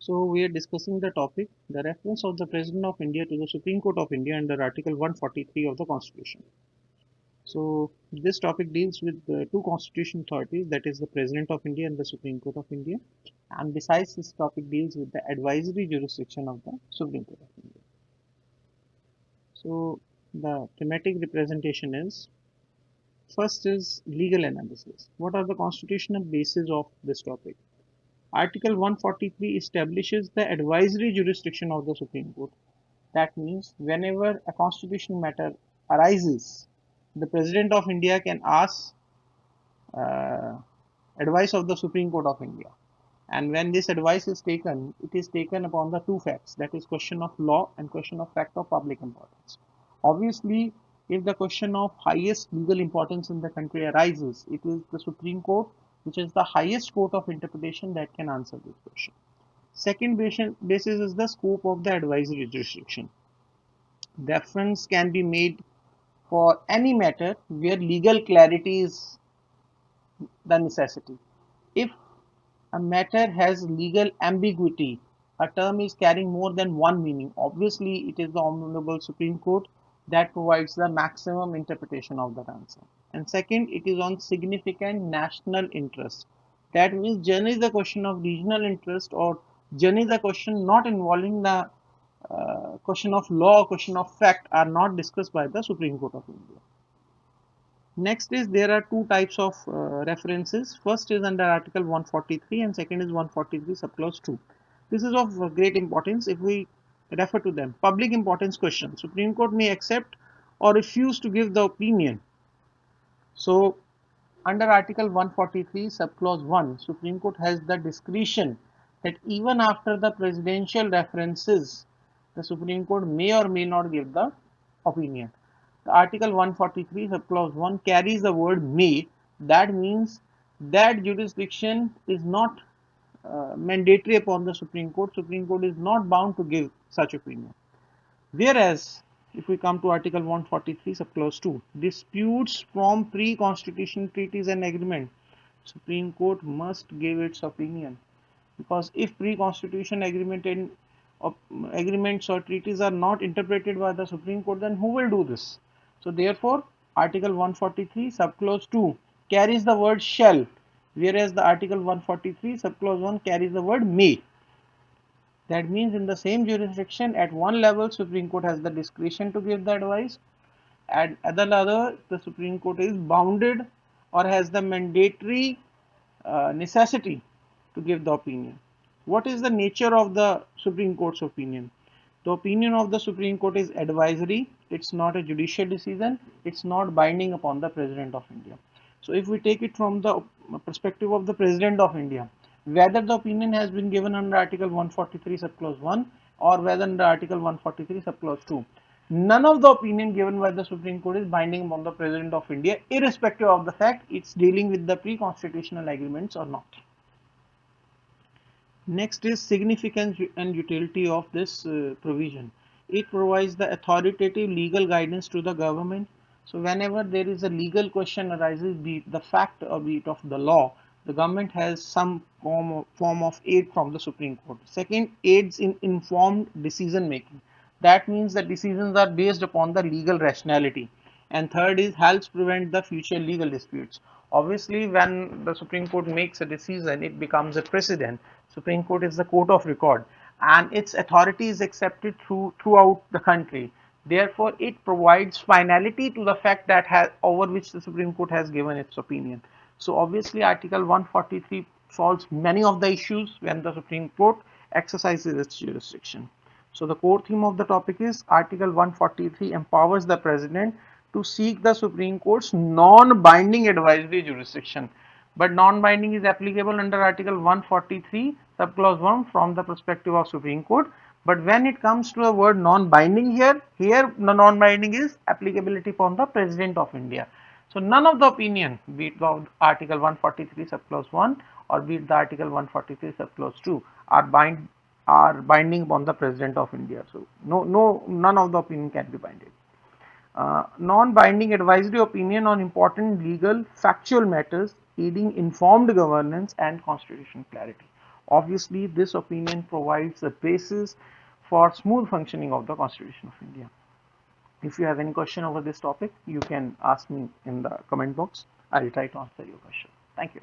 So we are discussing the topic, the reference of the President of India to the Supreme Court of India under Article 143 of the Constitution. So this topic deals with the two constitutional authorities, that is the President of India and the Supreme Court of India. And besides, this topic deals with the advisory jurisdiction of the Supreme Court of India. So the thematic representation is, first is legal analysis. What are the constitutional bases of this topic? Article 143 establishes the advisory jurisdiction of the Supreme Court. That means whenever a constitutional matter arises, the President of India can ask uh, advice of the Supreme Court of India. And when this advice is taken, it is taken upon the two facts, that is question of law and question of fact of public importance. Obviously, if the question of highest legal importance in the country arises, it is the Supreme Court, which is the highest court of interpretation, that can answer this question. Second basis is the scope of the advisory jurisdiction. Reference can be made for any matter where legal clarity is the necessity. If a matter has legal ambiguity, a term is carrying more than one meaning, obviously it is the Honorable Supreme Court that provides the maximum interpretation of that answer. And second, it is on significant national interest. That means generally the question of regional interest, or generally the question not involving the question of law or question of fact, are not discussed by the Supreme Court of India. Next is, there are two types of references. First is under Article 143 and second is 143 subclause 2. This is of great importance if we refer to them. Public importance question. Supreme Court may accept or refuse to give the opinion. So under Article 143 subclause 1, Supreme Court has the discretion that even after the presidential references, the Supreme Court may or may not give the opinion. The Article 143 subclause 1 carries the word may. That means that jurisdiction is not mandatory upon the Supreme Court. Supreme Court is not bound to give such opinion. Whereas, if we come to Article 143 subclause 2, disputes from pre-constitutional treaties and agreement, Supreme Court must give its opinion, because if pre-constitution agreement and agreements or treaties are not interpreted by the Supreme Court, then who will do this? So therefore, Article 143 subclause 2 carries the word shall, whereas the Article 143 subclause 1 carries the word may. That means in the same jurisdiction, at one level Supreme Court has the discretion to give the advice, at other level the Supreme Court is bounded or has the mandatory necessity to give the opinion. What is the nature of the Supreme Court's opinion? The opinion of the Supreme Court is advisory, it's not a judicial decision, it's not binding upon the President of India. So if we take it from the perspective of the President of India, whether the opinion has been given under Article 143 subclause 1 or whether under Article 143 subclause 2, none of the opinion given by the Supreme Court is binding upon the President of India, irrespective of the fact it's dealing with the pre-constitutional agreements or not. Next is significance and utility of this provision. It provides the authoritative legal guidance to the government. So whenever there is a legal question arises, be it the fact or be it of the law, the government has some form of aid from the Supreme Court. Second, aids in informed decision making. That means the decisions are based upon the legal rationality. And third is, helps prevent the future legal disputes. Obviously, when the Supreme Court makes a decision, it becomes a precedent. Supreme Court is the court of record, and its authority is accepted throughout the country. Therefore, it provides finality to the fact that over which the Supreme Court has given its opinion. So obviously, Article 143 solves many of the issues when the Supreme Court exercises its jurisdiction. So the core theme of the topic is Article 143 empowers the President to seek the Supreme Court's non-binding advisory jurisdiction. But non-binding is applicable under Article 143 subclause 1 from the perspective of Supreme Court. But when it comes to the word non-binding here the non-binding is applicability upon the President of India. So none of the opinion, be it of Article 143 subclause 1 or be it the Article 143 subclause 2, are binding upon the President of India. So none of the opinion can be binding. Non-binding advisory opinion on important legal factual matters, aiding informed governance and constitutional clarity. Obviously, this opinion provides the basis for smooth functioning of the Constitution of India. If you have any question over this topic, you can ask me in the comment box. I'll try to answer your question. Thank you.